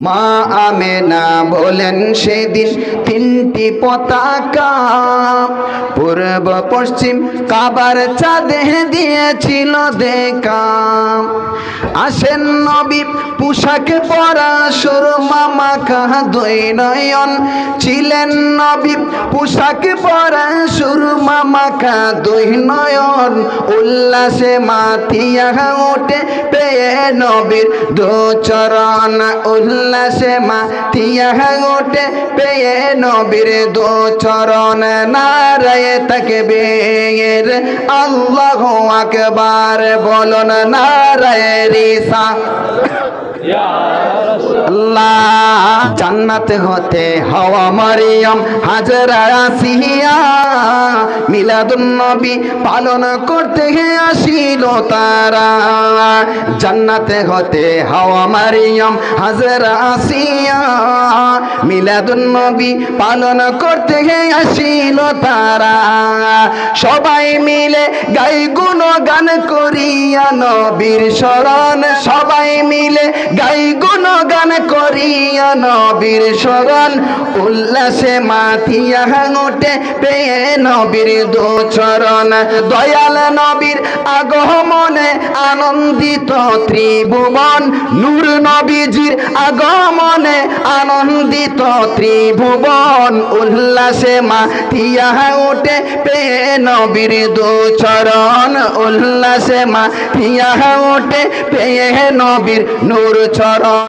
মা আমেনা বলেন সেদিন তিনটি পতাকা পূর্ব পশ্চিম কাবার চাঁদে দিয়েছিল দেখা। আসেন নবী পোশাক পরা সুরমা মাখা দুই নয়ন, ছিলেন নবী পোশাক পরা সুরমা মাখা দুই নয়ন। উল্লাসে মাথিয়া ওঠে পেয়ে নবীর দু চরণ, উল্লাসে মাথিয়া ওঠে পেয়ে নবীর দু চরণ। নারায়ে তাকবীর আল্লাহু আকবার বলুন, নারায়ে আল্লাহ। জান্নাত হতে হাওয়া মারিয়াম হাজরা আসিয়া মিলাদুন নবী পালন করতে আসিল তারা। জান্নাতে হতে হাওয়া মারিয়াম হাজরা আসিয়া মিলাদুন নবী পালন করতে আসিল তারা। সবাই মিলে গাই গুণগান করিয়া নবীর শরণ, সবাই মিলে গাই গুণগান করিয়া নবীর শরণ। উল্লাসে মাথিয়া ওঠে পেয়ে নবীর দু চরণ। দয়াল নবীর আগমনে আনন্দিত ত্রিভুবন, নূর নবীজির আগমনে আনন্দিত ত্রিভুবন। উল্লাসে মাথিয়া ওঠে পেয়ে নবীর দু চরণ, উল্লাসে মাথিয়া ওঠে পেয়ে নবীর নূর চরণ।